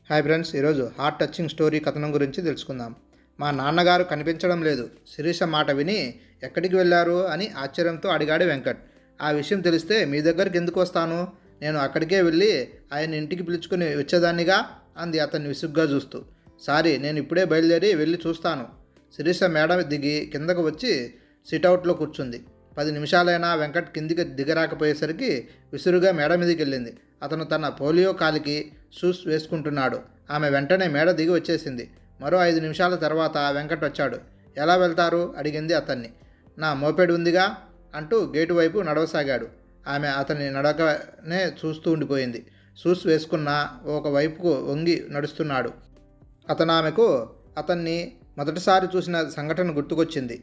Hi friends, ఈరోజు heart touching story కథనం గురించి తెలుసుకుందాం. మా నాన్నగారు కనిపించడం లేదు. శిరీష మాట విని ఎక్కడికి వెళ్ళారు అని ఆశ్చర్యంతో అడిగాడు వెంకట్. ఆ విషయం తెలిస్తే మీ దగ్గరికి ఎందుకు వస్తాను? నేను అక్కడికే వెళ్ళి ఆయన ఇంటికి పిలుచుకుని వచ్చేదాన్నిగా అంది అతన్ని విసుగ్గా చూస్తూ. సారీ, నేను ఇప్పుడే బయలుదేరి వెళ్ళి చూస్తాను. శిరీష మేడ దిగి కిందకు వచ్చి సిట్అవుట్లో కూర్చుంది. 10 నిమిషాలైనా వెంకట్ కిందికి దిగరాకపోయేసరికి విసురుగా మేడ మీదకి వెళ్ళింది. అతను తన పోలియో కాలికి షూస్ వేసుకుంటున్నాడు. ఆమె వెంటనే మేడ దిగి వచ్చేసింది. మరో 5 నిమిషాల తర్వాత వెంకట్ వచ్చాడు. ఎలా వెళ్తారు అడిగింది అతన్ని. నా మోపెడ్ ఉందిగా అంటూ గేటు వైపు నడవసాగాడు. ఆమె అతని నడకనే చూస్తూ ఉండిపోయింది. షూస్ వేసుకున్న ఒకవైపుకు వంగి నడుస్తున్నాడు. ఆమెకు అతన్ని మొదటిసారి చూసిన సంఘటన గుర్తుకొచ్చింది.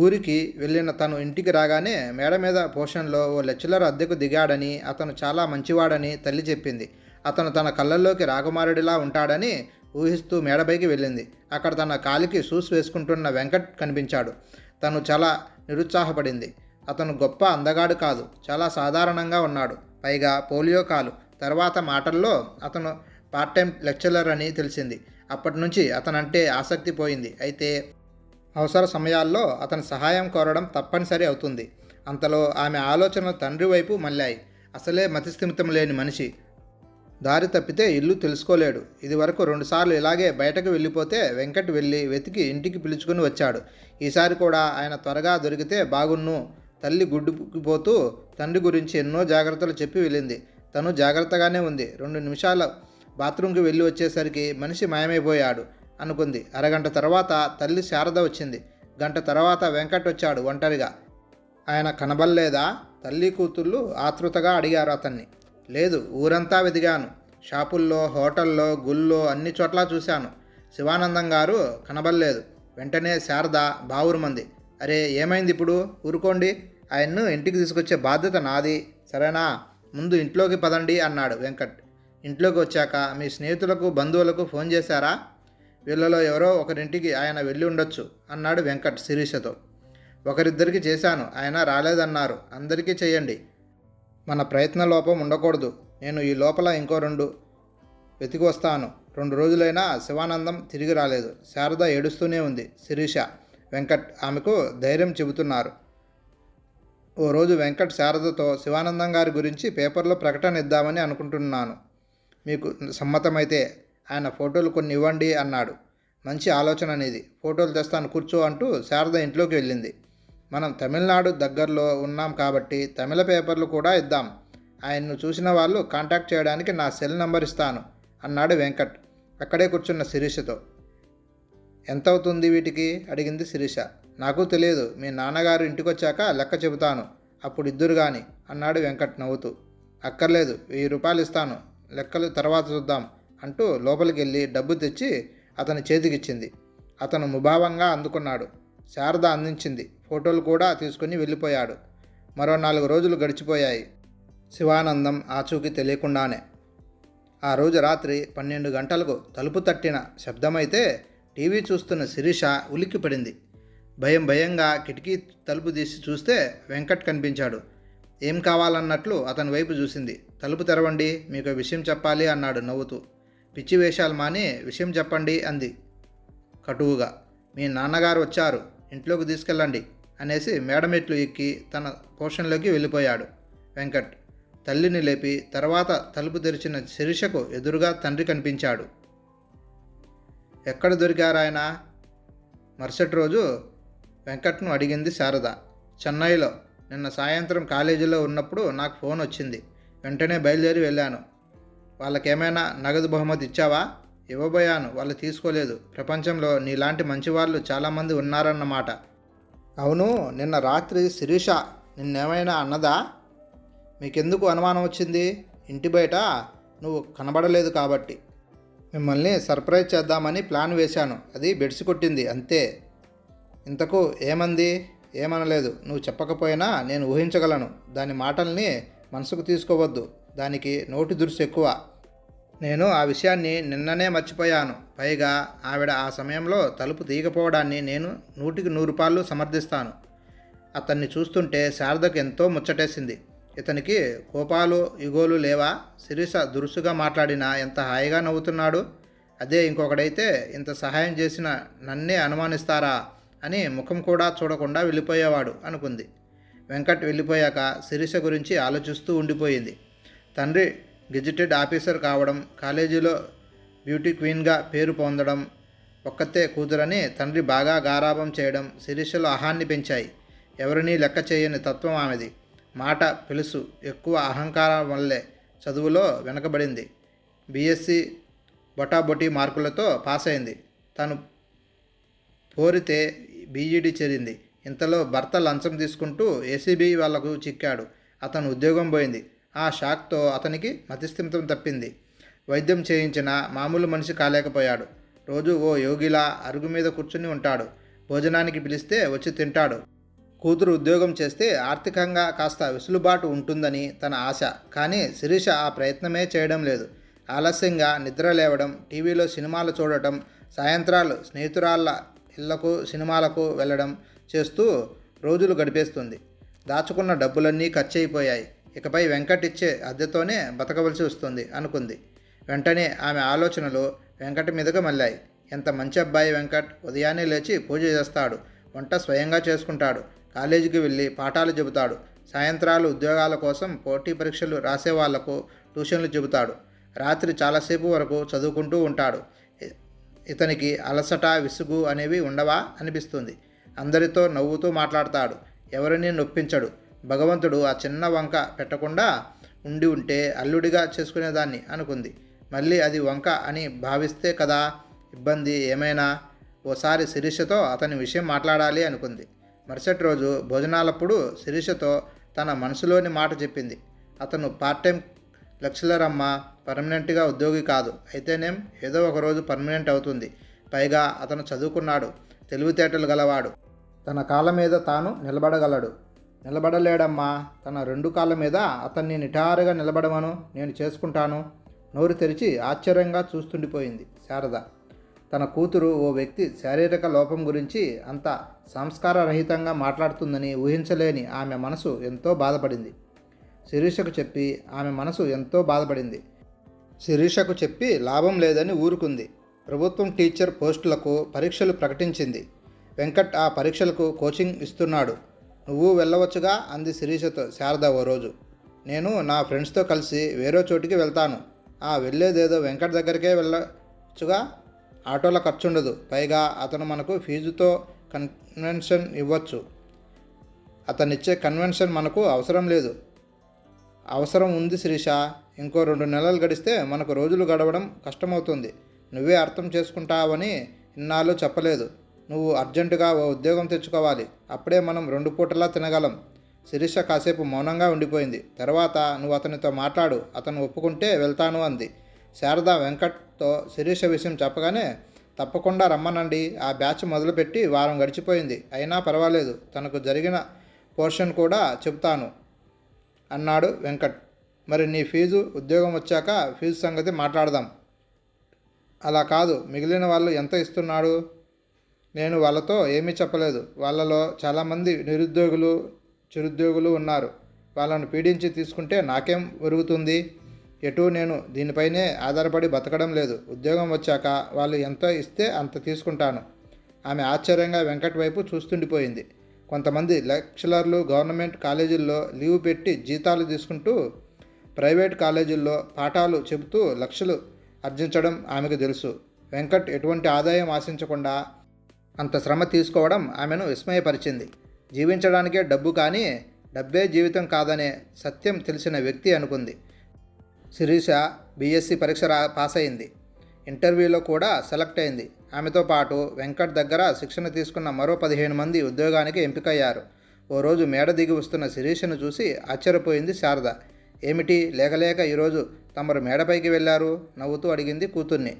ఊరికి వెళ్ళిన తను ఇంటికి రాగానే మేడ మీద పోర్షన్లో ఓ లెక్చరర్ అద్దెకు దిగాడని, అతను చాలా మంచివాడని తల్లి చెప్పింది. అతను తన కళ్ళల్లోకి రాకుమారుడిలా ఉంటాడని ఊహిస్తూ మేడపైకి వెళ్ళింది. అక్కడ తన కాలికి షూస్ వేసుకుంటున్న వెంకట్ కనిపించాడు. తను చాలా నిరుత్సాహపడింది. అతను గొప్ప అందగాడు కాదు, చాలా సాధారణంగా ఉన్నాడు. పైగా పోలియో కాలు. తర్వాత మాటల్లో అతను పార్ట్ టైం లెక్చరర్ అని తెలిసింది. అప్పటి నుంచి అతనంటే ఆసక్తి పోయింది. అయితే అవసర సమయాల్లో అతని సహాయం కోరడం తప్పనిసరి అవుతుంది. అంతలో ఆమె ఆలోచనలు తండ్రి వైపు మళ్ళాయి. అసలే మతిస్థిమితం లేని మనిషి. దారి తప్పితే ఇల్లు తెలుసుకోలేడు. ఇదివరకు 2 సార్లు ఇలాగే బయటకు వెళ్ళిపోతే వెంకట్ వెళ్ళి వెతికి ఇంటికి పిలుచుకుని వచ్చాడు. ఈసారి కూడా ఆయన త్వరగా దొరికితే బాగున్ను. తల్లి గుడ్డుకుపోతూ తండ్రి గురించి ఎన్నో జాగ్రత్తలు చెప్పి వెళ్ళింది. తను జాగ్రత్తగానే ఉంది. 2 నిమిషాలు బాత్రూంకి వెళ్ళి వచ్చేసరికి మనిషి మాయమైపోయాడు అనుకుంది. అరగంట తర్వాత తల్లి శారద వచ్చింది. గంట తర్వాత వెంకట్ వచ్చాడు ఒంటరిగా. ఆయన కనబడలేదా? తల్లి కూతుళ్ళు ఆతృతగా అడిగారు అతన్ని. లేదు, ఊరంతా వెదిగాను. షాపుల్లో, హోటల్లో, గుళ్ళో అన్ని చోట్ల చూశాను. శివానందం గారు కనబడలేదు. వెంటనే శారద బావురుమంది. అరే, ఏమైంది ఇప్పుడు? ఊరుకోండి, ఆయన్ను ఇంటికి తీసుకొచ్చే బాధ్యత నాది, సరేనా? ముందు ఇంట్లోకి పదండి అన్నాడు వెంకట్. ఇంట్లోకి వచ్చాక మీ స్నేహితులకు, బంధువులకు ఫోన్ చేశారా? వీళ్ళలో ఎవరో ఒకరింటికి ఆయన వెళ్ళి ఉండొచ్చు అన్నాడు వెంకట్ శిరీషతో. ఒకరిద్దరికి చేశాను, ఆయన రాలేదన్నారు. అందరికీ చేయండి. మన ప్రయత్న లోపం ఉండకూడదు. నేను ఈ లోపల ఇంకో 2 వెతికి వస్తాను. 2 రోజులైనా శివానందం తిరిగి రాలేదు. శారద ఏడుస్తూనే ఉంది. శిరీష, వెంకట్ ఆమెకు ధైర్యం చెబుతున్నారు. ఓ రోజు వెంకట్ శారదతో శివానందం గారి గురించి పేపర్లో ప్రకటన ఇద్దామని అనుకుంటున్నాను. మీకు సమ్మతమైతే ఆయన ఫోటోలు కొన్ని ఇవ్వండి అన్నాడు. మంచి ఆలోచన అనేది. ఫోటోలు తెస్తాను, కూర్చో అంటూ శారద ఇంట్లోకి వెళ్ళింది. మనం తమిళనాడు దగ్గరలో ఉన్నాం కాబట్టి తమిళ పేపర్లు కూడా ఇద్దాం. ఆయన్ను చూసిన వాళ్ళు కాంటాక్ట్ చేయడానికి నా సెల్ నంబర్ ఇస్తాను అన్నాడు వెంకట్ అక్కడే కూర్చున్న శిరీషతో. ఎంత అవుతుంది వీటికి అడిగింది శిరీష. నాకు తెలియదు, మీ నాన్నగారు ఇంటికొచ్చాక లెక్క చెబుతాను, అప్పుడు ఇద్దురు గాని అన్నాడు వెంకట్ నవ్వుతూ. అక్కర్లేదు, 1000 రూపాయలు ఇస్తాను, లెక్కలు తర్వాత చూద్దాం అంటూ లోపలికి వెళ్ళి డబ్బు తెచ్చి అతని చేతికిచ్చింది. అతను ముభావంగా అందుకున్నాడు. శారద అందించింది. ఫోటోలు కూడా తీసుకుని వెళ్ళిపోయాడు. మరో 4 రోజులు గడిచిపోయాయి. శివానందం ఆచూకీ తెలియకుండానే. ఆ రోజు రాత్రి 12 గంటలకు తలుపు తట్టిన శబ్దమైతే టీవీ చూస్తున్న శిరీష ఉలిక్కిపడింది. భయంగా కిటికీ తలుపు తీసి చూస్తే వెంకట్ కనిపించాడు. ఏం కావాలన్నట్లు అతని వైపు చూసింది. తలుపు తెరవండి, మీకు విషయం చెప్పాలి అన్నాడు నవ్వుతూ. పిచ్చి వేషాలు మాని విషయం చెప్పండి అంది కటువుగా. మీ నాన్నగారు వచ్చారు, ఇంట్లోకి తీసుకెళ్ళండి అనేసి మేడమెట్లు ఎక్కి తన పోర్షన్లోకి వెళ్ళిపోయాడు వెంకట్. తల్లిని లేపి తర్వాత తలుపు తెరిచిన శిరీషకు ఎదురుగా తండ్రి కనిపించాడు. ఎక్కడ దొరికారాయన? మరుసటి రోజు వెంకట్ను అడిగింది శారద. చెన్నైలో. నిన్న సాయంత్రం కాలేజీలో ఉన్నప్పుడు నాకు ఫోన్ వచ్చింది. వెంటనే బయలుదేరి వెళ్ళాను. వాళ్ళకేమైనా నగదు బహుమతి ఇచ్చావా? ఇవ్వబోయాను, వాళ్ళు తీసుకోలేదు. ప్రపంచంలో నీలాంటి మంచివాళ్ళు చాలామంది ఉన్నారన్నమాట. అవును, నిన్న రాత్రి శిరీష నిన్నేమైనా అన్నదా? మీకెందుకు అనుమానం వచ్చింది? ఇంటి బయట నువ్వు కనబడలేదు కాబట్టి. మిమ్మల్ని సర్ప్రైజ్ చేద్దామని ప్లాన్ వేశాను. అది బెడిసి కొట్టింది అంతే. ఇంతకు ఏమంది? ఏమనలేదు. నువ్వు చెప్పకపోయినా నేను ఊహించగలను. దాని మాటల్ని మనసుకు తీసుకోవద్దు. దానికి నోటి దురుసు ఎక్కువ. నేను ఆ విషయాన్ని నిన్ననే మర్చిపోయాను. పైగా ఆవిడ ఆ సమయంలో తలుపు తీయకపోవడాన్ని నేను 100కి 100 రూపాయలు సమర్థిస్తాను. అతన్ని చూస్తుంటే శారదకు ఎంతో ముచ్చటేసింది. ఇతనికి కోపాలు ఇగోలు లేవా? శిరీష దురుసుగా మాట్లాడినా ఎంత హాయిగా నవ్వుతున్నాడు. అదే ఇంకొకడైతే ఇంత సహాయం చేసిన నన్నే అనుమానిస్తారా అని ముఖం కూడా చూడకుండా వెళ్ళిపోయేవాడు అనుకుంది. వెంకట్ వెళ్ళిపోయాక శిరీష గురించి ఆలోచిస్తూ ఉండిపోయింది. తండ్రి గెజిటెడ్ ఆఫీసర్ కావడం, కాలేజీలో బ్యూటీ క్వీన్గా పేరు పొందడం, ఒక్కతే కూతురని తండ్రి బాగా గారాబం చేయడం శిరీషలో అహాన్ని పెంచాయి. ఎవరినీ లెక్క చేయని తత్వం ఆమెది. మాట పెలుసు, ఎక్కువ అహంకారం వల్లే చదువులో వెనకబడింది. బీఎస్సీ బొటాబొటీ మార్కులతో పాస్ అయింది. తను పోరితే బీఈడీ చేరింది. ఇంతలో భర్త లంచం తీసుకుంటూ ఏసీబీ వాళ్లకు చిక్కాడు. అతను ఉద్యోగం పోయింది. ఆ షాక్తో అతనికి మతిస్థిమితం తప్పింది. వైద్యం చేయించిన మామూలు మనిషి కాలేకపోయాడు. రోజు ఓ యోగిలా అరుగు మీద కూర్చుని ఉంటాడు. భోజనానికి పిలిస్తే వచ్చి తింటాడు. కూతురు ఉద్యోగం చేస్తే ఆర్థికంగా కాస్త వెసులుబాటు ఉంటుందని తన ఆశ. కానీ శిరీష ఆ ప్రయత్నమే చేయడం లేదు. ఆలస్యంగా నిద్ర లేవడం, టీవీలో సినిమాలు చూడటం, సాయంత్రాలు స్నేహితురాళ్ళ ఇళ్లకు సినిమాలకు వెళ్ళడం చేస్తూ రోజులు గడిపేస్తుంది. దాచుకున్న డబ్బులన్నీ ఖర్చు అయిపోయాయి. ఇకపై వెంకట్ ఇచ్చే అద్దెతోనే బతకవలసి వస్తుంది అనుకుంది. వెంటనే ఆమె ఆలోచనలు వెంకట్ మీదగా మళ్ళాయి. ఎంత మంచి అబ్బాయి వెంకట్! ఉదయాన్నే లేచి పూజ చేస్తాడు, వంట స్వయంగా చేసుకుంటాడు, కాలేజీకి వెళ్ళి పాఠాలు చెబుతాడు, సాయంత్రాలు ఉద్యోగాల కోసం పోటీ పరీక్షలు రాసేవాళ్లకు ట్యూషన్లు చెబుతాడు, రాత్రి చాలాసేపు వరకు చదువుకుంటూ ఉంటాడు. ఇతనికి అలసట విసుగు అనేవి ఉండవా అనిపిస్తుంది. అందరితో నవ్వుతూ మాట్లాడతాడు, ఎవరిని నొప్పించడు. భగవంతుడు ఆ చిన్న వంక పెట్టకుండా ఉండి ఉంటే అల్లుడిగా చేసుకునేదాన్ని అనుకుంది. మళ్ళీ అది వంక అని భావిస్తే కదా ఇబ్బంది. ఏమైనా ఓసారి శిరీషతో అతని విషయం మాట్లాడాలి అనుకుంది. మరుసటి రోజు భోజనాలప్పుడు శిరీషతో తన మనసులోని మాట చెప్పింది. అతను పార్ట్ టైం లెక్చరర్ అమ్మ, పర్మనెంట్గా ఉద్యోగి కాదు. అయితేనేం ఏదో ఒకరోజు పర్మనెంట్ అవుతుంది. పైగా అతను చదువుకున్నాడు, తెలివితేటలు గలవాడు, తన కాళ్ళ మీద తాను నిలబడగలడు. నిలబడలేడమ్మా, తన 2 కాళ్ళ మీద అతన్ని నిటారుగా నిలబడమను, నేను చేసుకుంటాను. నోరు తెరిచి ఆశ్చర్యంగా చూస్తుండిపోయింది శారద. తన కూతురు ఓ వ్యక్తి శారీరక లోపం గురించి అంత సంస్కారరహితంగా మాట్లాడుతుందని ఊహించలేని ఆమె మనసు ఎంతో బాధపడింది. శిరీషకు చెప్పి ఆమె మనసు ఎంతో బాధపడింది. శిరీషకు చెప్పి లాభం లేదని ఊరుకుంది. ప్రభుత్వం టీచర్ పోస్టులకు పరీక్షలు ప్రకటించింది. వెంకట్ ఆ పరీక్షలకు కోచింగ్ ఇస్తున్నాడు. నువ్వు వెళ్ళవచ్చుగా అంది శిరీషతో శారద ఓ రోజు. నేను నా ఫ్రెండ్స్తో కలిసి వేరే చోటికి వెళ్తాను. వెళ్ళేదేదో వెంకట్ దగ్గరికే వెళ్ళవచ్చుగా, ఆటోల ఖర్చుండదు. పైగా అతను మనకు ఫీజుతో కన్వెన్షన్ ఇవ్వచ్చు. అతనిచ్చే కన్వెన్షన్ మనకు అవసరం లేదు. అవసరం ఉంది శిరీష. ఇంకో 2 నెలలు గడిస్తే మనకు రోజులు గడవడం కష్టమవుతుంది. నువ్వే అర్థం చేసుకుంటావని ఇన్నాళ్ళు చెప్పలేదు. నువ్వు అర్జెంటుగా ఓ ఉద్యోగం తెచ్చుకోవాలి. అప్పుడే మనం 2 పూటలా తినగలం. శిరీష కాసేపు మౌనంగా ఉండిపోయింది. తర్వాత నువ్వు అతనితో మాట్లాడు, అతను ఒప్పుకుంటే వెళ్తాను అంది. శారద వెంకట్తో శిరీష విషయం చెప్పగానే తప్పకుండా రమ్మనండి. ఆ బ్యాచ్ మొదలుపెట్టి వారం గడిచిపోయింది. అయినా పర్వాలేదు, తనకు జరిగిన పోర్షన్ కూడా చెప్తాను అన్నాడు వెంకట్. మరి నీ ఫీజు, ఉద్యోగం వచ్చాక ఫీజు సంగతి మాట్లాడదాం. అలా కాదు, మిగిలిన వాళ్ళు ఎంత ఇస్తున్నాడు? నేను వాళ్ళతో ఏమీ చెప్పలేదు. వాళ్ళలో చాలామంది నిరుద్యోగులు, చిరుద్యోగులు ఉన్నారు. వాళ్ళను పీడించి తీసుకుంటే నాకేం ఒరుగుతుంది? ఎటు నేను దీనిపైనే ఆధారపడి బతకడం లేదు. ఉద్యోగం వచ్చాక వాళ్ళు ఎంత ఇస్తే అంత తీసుకుంటాను. ఆమె ఆశ్చర్యంగా వెంకట్ వైపు చూస్తుండిపోయింది. కొంతమంది లెక్చరర్లు గవర్నమెంట్ కాలేజీల్లో లీవ్ పెట్టి జీతాలు తీసుకుంటూ ప్రైవేట్ కాలేజీల్లో పాఠాలు చెబుతూ లక్షలు ఆర్జించడం ఆమెకు తెలుసు. వెంకట్ ఎటువంటి ఆదాయం ఆశించకుండా అంత శ్రమ తీసుకోవడం ఆమెను విస్మయపరిచింది. జీవించడానికే డబ్బు, కానీ డబ్బే జీవితం కాదనే సత్యం తెలిసిన వ్యక్తి అనుకుంది. శిరీష బీఎస్సీ పరీక్ష పాస్ అయింది. ఇంటర్వ్యూలో కూడా సెలెక్ట్ అయింది. ఆమెతో పాటు వెంకట్ దగ్గర శిక్షణ తీసుకున్న మరో 15 మంది ఉద్యోగానికి ఎంపికయ్యారు. ఓ రోజు మేడ దిగి వస్తున్న శిరీషను చూసి ఆశ్చర్యపోయింది శారద. ఏమిటి లేకలేక ఈరోజు తమరు మేడపైకి వెళ్ళారు? నవ్వుతూ అడిగింది కూతుర్ని.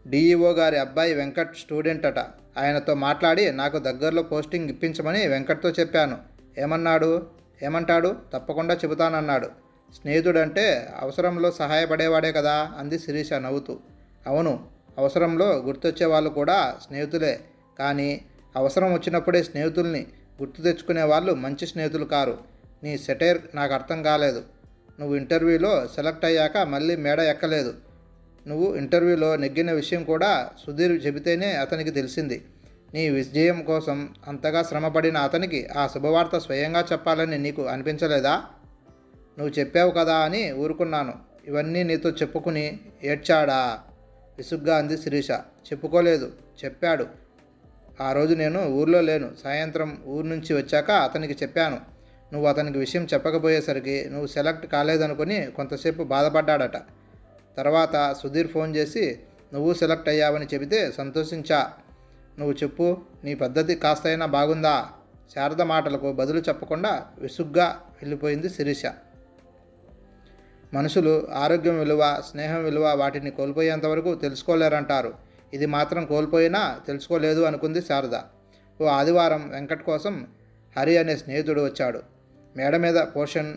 డీఈఓ గారి అబ్బాయి వెంకట్ స్టూడెంట్ అట. ఆయనతో మాట్లాడి నాకు దగ్గరలో పోస్టింగ్ ఇప్పించమని వెంకట్తో చెప్పాను. ఏమంటాడు? తప్పకుండా చెబుతానన్నాడు. స్నేహితుడంటే అవసరంలో సహాయపడేవాడే కదా అంది శిరీష నవ్వుతూ. అవును, అవసరంలో గుర్తొచ్చే వాళ్ళు కూడా స్నేహితులే. కానీ అవసరం వచ్చినప్పుడే స్నేహితుల్ని గుర్తు తెచ్చుకునే వాళ్ళు మంచి స్నేహితులు కారు. నీ సెటైర్ నాకు అర్థం కాలేదు. నువ్వు ఇంటర్వ్యూలో సెలెక్ట్ అయ్యాక మళ్ళీ మేడ ఎక్కలేదు. నువ్వు ఇంటర్వ్యూలో నెగ్గిన విషయం కూడా సుధీర్ చెబితేనే అతనికి తెలిసింది. నీ విజయం కోసం అంతగా శ్రమపడిన అతనికి ఆ శుభవార్త స్వయంగా చెప్పాలని నీకు అనిపించలేదా? నువ్వు చెప్పావు కదా అని ఊరుకున్నాను. ఇవన్నీ నీతో చెప్పుకుని ఏడ్చాడా? విసుగ్గా అంది శిరీష. చెప్పుకోలేదు, చెప్పాడు. ఆ రోజు నేను ఊర్లో లేను. సాయంత్రం ఊరు నుంచి వచ్చాక అతనికి చెప్పాను. నువ్వు అతనికి విషయం చెప్పకపోయేసరికి నువ్వు సెలెక్ట్ కాలేదనుకుని కొంతసేపు బాధపడ్డాడట. తర్వాత సుధీర్ ఫోన్ చేసి నువ్వు సెలెక్ట్ అయ్యావని చెబితే సంతోషించా. నువ్వు చెప్పు, నీ పద్ధతి కాస్తైనా బాగుందా? శారద మాటలకు బదులు చెప్పకుండా విసుగ్గా వెళ్ళిపోయింది శిరీష. మనుషులు ఆరోగ్యం విలువ, స్నేహం విలువ వాటిని కోల్పోయేంతవరకు తెలుసుకోలేరంటారు. ఇది మాత్రం కోల్పోయినా తెలుసుకోలేదు అనుకుంది శారద. ఓ ఆదివారం వెంకట్ కోసం హరి అనే స్నేహితుడు వచ్చాడు. మేడ మీద పోర్షన్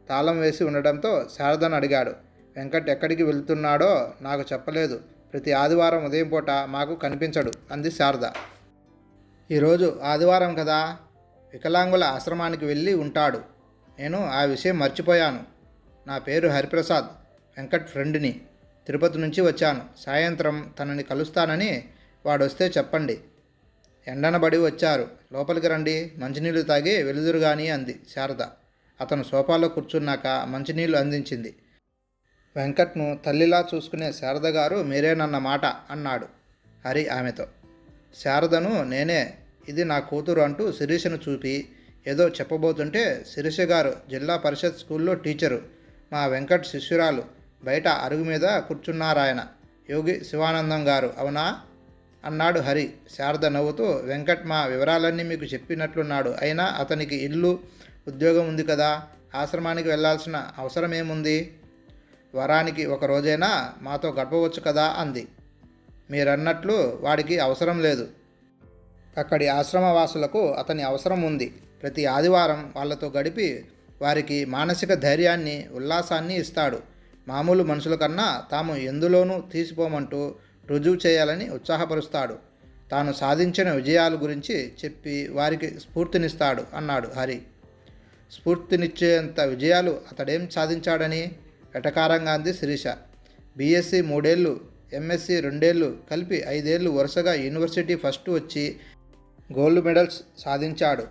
తాళం వేసి ఉండడంతో శారదను అడిగాడు. వెంకట్ ఎక్కడికి వెళ్తున్నాడో నాకు చెప్పలేదు. ప్రతి ఆదివారం ఉదయం పూట మాకు కనిపించడు అంది శారద. ఈరోజు ఆదివారం కదా, వికలాంగుల ఆశ్రమానికి వెళ్ళి ఉంటాడు. నేను ఆ విషయం మర్చిపోయాను. నా పేరు హరిప్రసాద్, వెంకట్ ఫ్రెండ్ని. తిరుపతి నుంచి వచ్చాను. సాయంత్రం తనని కలుస్తానని వాడొస్తే చెప్పండి. ఎండనబడి వచ్చారు. లోపలికి రండి, మంచినీళ్ళు తాగి వెలుదురు గాని అంది శారద. అతను సోఫాలో కూర్చున్నాక మంచినీళ్ళు అందించింది. వెంకట్ను తల్లిలా చూసుకునే శారద గారు మీరేనన్నమాట అన్నాడు హరి ఆమెతో. శారదను నేనే, ఇది నా కూతురు అంటూ శిరీషను చూపి ఏదో చెప్పబోతుంటే, శిరీష గారు జిల్లా పరిషత్ స్కూల్లో టీచరు, మా వెంకట్ శిష్యురాలు. బయట అరుగు మీద కూర్చున్నారాయన. యోగి శివానందం గారు అవునా అన్నాడు హరి. శారద నవ్వుతూ, వెంకట్ మా వివరాలన్నీ మీకు చెప్పినట్లున్నాడు. అయినా అతనికి ఇల్లు, ఉద్యోగం ఉంది కదా, ఆశ్రమానికి వెళ్ళాల్సిన అవసరం ఏముంది? వరానికి ఒక రోజైనా మాతో గడపవచ్చు కదా అంది. మీరన్నట్లు వాడికి అవసరం లేదు. అక్కడి ఆశ్రమవాసులకు అతని అవసరం ఉంది. ప్రతి ఆదివారం వాళ్ళతో గడిపి వారికి మానసిక ధైర్యాన్ని, ఉల్లాసాన్ని ఇస్తాడు. మామూలు మనుషుల కన్నా తాము ఎందులోనూ తీసిపోమంటూ రుజువు చేయాలని ఉత్సాహపరుస్తాడు. తాను సాధించిన విజయాల గురించి చెప్పి వారికి స్ఫూర్తినిస్తాడు అన్నాడు హరి. స్ఫూర్తినిచ్చేంత విజయాలు అతడేం సాధించాడని వెటకారంగా అంది శిరీష. బీఎస్సీ 3 ఏళ్ళు, ఎంఎస్సీ 2 ఏళ్ళు, కలిపి 5 ఏళ్ళు వరుసగా యూనివర్సిటీ ఫస్ట్ వచ్చి గోల్డ్ మెడల్స్ సాధించాడు.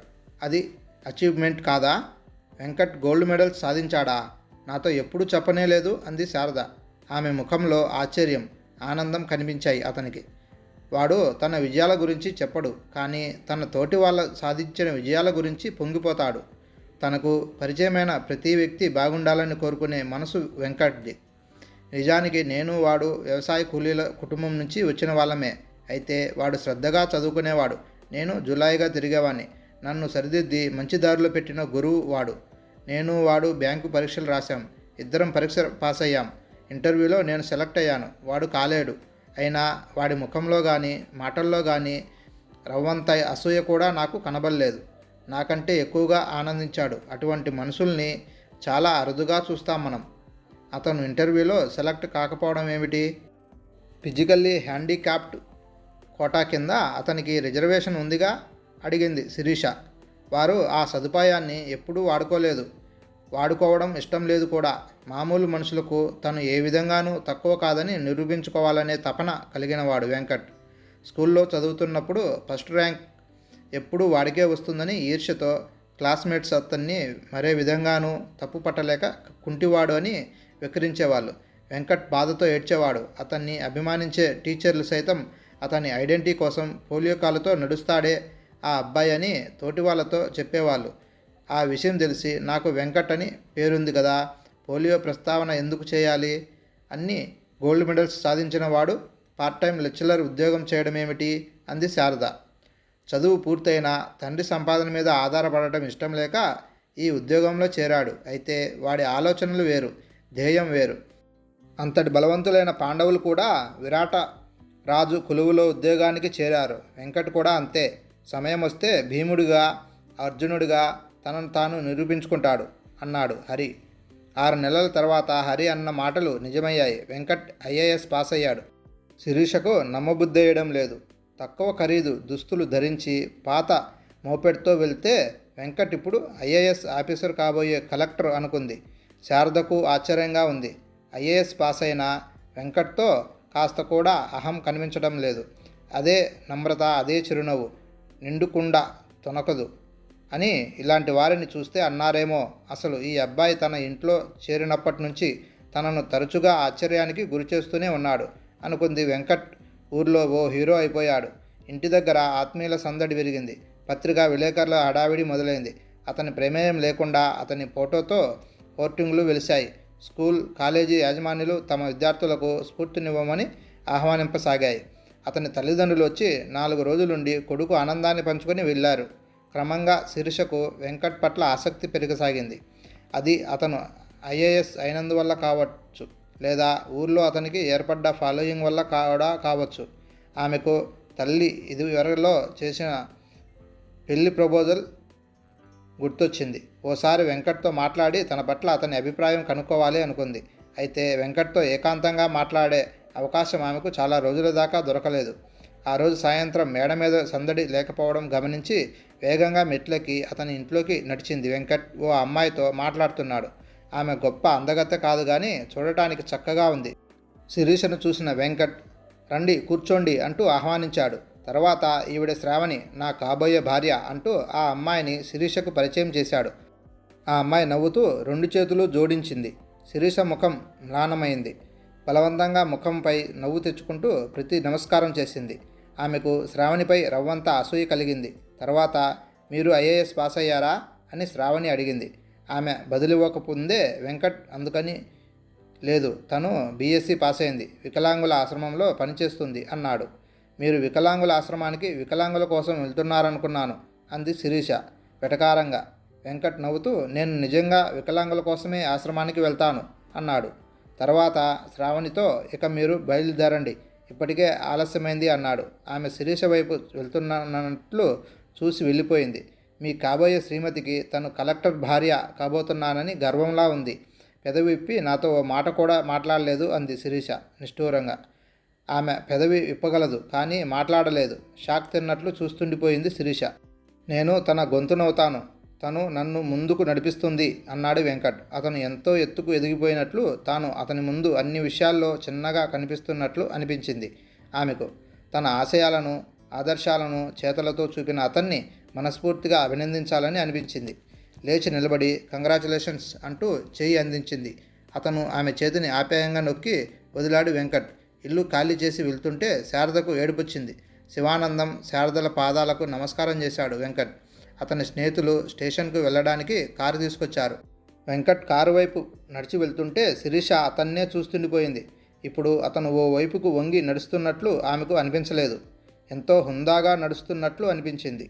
అది అచీవ్మెంట్ కాదా? వెంకట్ గోల్డ్ మెడల్స్ సాధించాడా? నాతో ఎప్పుడూ చెప్పనే లేదు అంది శారద. ఆమె ముఖంలో ఆశ్చర్యం, ఆనందం కనిపించాయి అతనికి. వాడు తన విజయాల గురించి చెప్పడు, కానీ తన తోటి వాళ్ళ సాధించిన విజయాల గురించి పొంగిపోతాడు. తనకు పరిచయమైన ప్రతి వ్యక్తి బాగుండాలని కోరుకునే మనసు వెంకట్ది. నిజానికి నేను వాడు వ్యవసాయ కూలీల కుటుంబం నుంచి వచ్చిన వాళ్ళమే. అయితే వాడు శ్రద్ధగా చదువుకునేవాడు. నేను జులాయిగా తిరిగేవాడిని. నన్ను సరిదిద్ది మంచి దారిలో పెట్టిన గురువు వాడు. నేను వాడు బ్యాంకు పరీక్షలు రాశాం. ఇద్దరం పరీక్ష పాస్ అయ్యాం. ఇంటర్వ్యూలో నేను సెలెక్ట్ అయ్యాను, వాడు కాలేడు. అయినా వాడి ముఖంలో కానీ మాటల్లో కానీ రవ్వంత అసూయ కూడా నాకు కనబడలేదు. నాకంటే ఎక్కువగా ఆనందించాడు. అటువంటి మనుషుల్ని చాలా అరుదుగా చూస్తాం మనం. అతను ఇంటర్వ్యూలో సెలెక్ట్ కాకపోవడం ఏమిటి? ఫిజికల్లీ హ్యాండిక్యాప్డ్ కోటా కింద అతనికి రిజర్వేషన్ ఉందిగా అడిగింది శిరీష. వారు ఆ సదుపాయాన్ని ఎప్పుడూ వాడుకోలేదు, వాడుకోవడం ఇష్టం లేదు కూడా. మామూలు మనుషులకు తను ఏ విధంగానూ తక్కువ కాదని నిరూపించుకోవాలనే తపన కలిగినవాడు వెంకట్. స్కూల్లో చదువుతున్నప్పుడు ఫస్ట్ ర్యాంక్ ఎప్పుడూ వాడికే వస్తుందని ఈర్ష్యతో క్లాస్మేట్స్ అతన్ని మరే విధంగానూ తప్పు పట్టలేక కుంటివాడు అని వెక్కిరించేవాళ్ళు. వెంకట్ బాధతో ఏడ్చేవాడు. అతన్ని అభిమానించే టీచర్లు సైతం అతని ఐడెంటిటీ కోసం పోలియో కాలుతో నడుస్తాడే ఆ అబ్బాయి అని తోటి వాళ్ళతో చెప్పేవాళ్ళు. ఆ విషయం తెలిసి నాకు వెంకట్ అని పేరుంది కదా, పోలియో ప్రస్తావన ఎందుకు చేయాలి? అన్ని గోల్డ్ మెడల్స్ సాధించిన వాడు పార్ట్ టైం లెక్చరర్ ఉద్యోగం చేయడం ఏమిటి అంది శారద. చదువు పూర్తయినా తండ్రి సంపాదన మీద ఆధారపడటం ఇష్టం లేక ఈ ఉద్యోగంలో చేరాడు. అయితే వాడి ఆలోచనలు వేరు, ధ్యేయం వేరు. అంతటి బలవంతులైన పాండవులు కూడా విరాట రాజు కొలువులో ఉద్యోగానికి చేరారు. వెంకట్ కూడా అంతే. సమయం వస్తే భీముడిగా, అర్జునుడిగా తనను తాను నిరూపించుకుంటాడు అన్నాడు హరి. 6 నెలల తర్వాత హరి అన్న మాటలు నిజమయ్యాయి. వెంకట్ ఐఏఎస్ పాస్ అయ్యాడు. శిరీషకు నమ్మబుద్ధేయడం లేదు. తక్కువ ఖరీదు దుస్తులు ధరించి పాత మోపెడ్తో వెళ్తే వెంకట్ ఇప్పుడు ఐఏఎస్ ఆఫీసర్ కాబోయే కలెక్టర్ అనుకుంది. శారదకు ఆశ్చర్యంగా ఉంది. ఐఏఎస్ పాస్ అయిన వెంకట్తో కాస్త కూడా అహం కనిపించడం లేదు. అదే నమ్రత, అదే చిరునవ్వు. నిండుకుండ తొనకదు అని ఇలాంటి వారిని చూస్తే అన్నారేమో. అసలు ఈ అబ్బాయి తన ఇంట్లో చేరినప్పటి నుంచి తనను తరచుగా ఆశ్చర్యానికి గురిచేస్తూనే ఉన్నాడు అనుకుంది. వెంకట్ ఊర్లో ఓ హీరో అయిపోయాడు. ఇంటి దగ్గర ఆత్మీయుల సందడి విరిగింది. పత్రికా విలేకరుల హడావిడి మొదలైంది. అతని ప్రమేయం లేకుండా అతని ఫోటోతో హోర్డింగ్లు వెలిశాయి. స్కూల్, కాలేజీ యాజమాన్యులు తమ విద్యార్థులకు స్ఫూర్తినివ్వమని ఆహ్వానింపసాగాయి. అతని తల్లిదండ్రులు వచ్చి 4 రోజులుండి కొడుకు ఆనందాన్ని పంచుకొని వెళ్ళారు. క్రమంగా శిరీషకు వెంకట్ పట్ల ఆసక్తి పెరగసాగింది. అది అతను ఐఏఎస్ అయినందువల్ల కావచ్చు, లేదా ఊర్లో అతనికి ఏర్పడ్డ ఫాలోయింగ్ వల్ల కూడా కావచ్చు. ఆమెకు తల్లి ఇదివరలో చేసిన పెళ్లి ప్రపోజల్ గుర్తొచ్చింది. ఓసారి వెంకట్తో మాట్లాడి తన పట్ల అతని అభిప్రాయం కనుక్కోవాలి అనుకుంది. అయితే వెంకట్తో ఏకాంతంగా మాట్లాడే అవకాశం ఆమెకు చాలా రోజుల దాకా దొరకలేదు. ఆ రోజు సాయంత్రం మేడ మీద సందడి లేకపోవడం గమనించి వేగంగా మెట్లెక్కి అతని ఇంట్లోకి నడిచింది. వెంకట్ ఓ అమ్మాయితో మాట్లాడుతున్నాడు. ఆమె గొప్ప అందగత్తె కాదు కానీ చూడటానికి చక్కగా ఉంది. శిరీషను చూసిన వెంకట్ రండి కూర్చోండి అంటూ ఆహ్వానించాడు. తర్వాత ఈవిడ శ్రావణి, నా కాబోయే భార్య అంటూ ఆ అమ్మాయిని శిరీషకు పరిచయం చేశాడు. ఆ అమ్మాయి నవ్వుతూ 2 చేతులు జోడించింది. శిరీష ముఖం మ్లానమైంది. బలవంతంగా ముఖంపై నవ్వు తెచ్చుకుంటూ ప్రతి నమస్కారం చేసింది. ఆమెకు శ్రావణిపై రవ్వంత అసూయ కలిగింది. తర్వాత మీరు ఐఏఎస్ పాస్ అయ్యారా అని శ్రావణి అడిగింది. ఆమె బదులివ్వకముందే వెంకట్ అందుకని లేదు, తను బీఎస్సీ పాస్ అయింది, వికలాంగుల ఆశ్రమంలో పనిచేస్తుంది అన్నాడు. మీరు వికలాంగుల ఆశ్రమానికి వికలాంగుల కోసం వెళ్తున్నారనుకున్నాను అంది శిరీష వెటకారంగా. వెంకట్ నవ్వుతూ నేను నిజంగా వికలాంగుల కోసమే ఆశ్రమానికి వెళ్తాను అన్నాడు. తర్వాత శ్రావణితో ఇక మీరు బయలుదేరండి, ఇప్పటికే ఆలస్యమైంది అన్నాడు. ఆమె శిరీష వైపు వెళ్తున్నట్లు చూసి వెళ్ళిపోయింది. మీ కాబోయే శ్రీమతికి తను కలెక్టర్ భార్య కాబోతున్నానని గర్వంలా ఉంది. పెదవి విప్పి నాతో ఓ మాట కూడా మాట్లాడలేదు అంది శిరీష నిష్ఠూరంగా. ఆమె పెదవి విప్పగలదు కానీ మాట్లాడలేదు. షాక్ తిన్నట్లు చూస్తుండిపోయింది శిరీష. నేను తన గొంతునవుతాను, తను నన్ను ముందుకు నడిపిస్తుంది అన్నాడు వెంకట్. అతను ఎంతో ఎత్తుకు ఎదిగిపోయినట్లు, తాను అతని ముందు అన్ని విషయాల్లో చిన్నగా కనిపిస్తున్నట్లు అనిపించింది ఆమెకు. తన ఆశయాలను, ఆదర్శాలను చేతలతో చూపిన అతన్ని మనస్ఫూర్తిగా అభినందించాలని అనిపించింది. లేచి నిలబడి కంగ్రాచులేషన్స్ అంటూ చేయి అందించింది. అతను ఆమె చేతిని ఆప్యాయంగా నొక్కి వదిలాడు వెంకట్. ఇల్లు ఖాళీ చేసి వెళ్తుంటే శారదకు ఏడుపొచ్చింది. శివానందం, శారదల పాదాలకు నమస్కారం చేశాడు వెంకట్. అతని స్నేహితులు స్టేషన్కు వెళ్ళడానికి కారు తీసుకొచ్చారు. వెంకట్ కారు వైపు నడిచి వెళ్తుంటే శిరీష అతన్నే చూస్తుండిపోయింది. ఇప్పుడు అతను ఓ వైపుకు వంగి నడుస్తున్నట్లు ఆమెకు అనిపించలేదు. ఎంతో హుందాగా నడుస్తున్నట్లు అనిపించింది.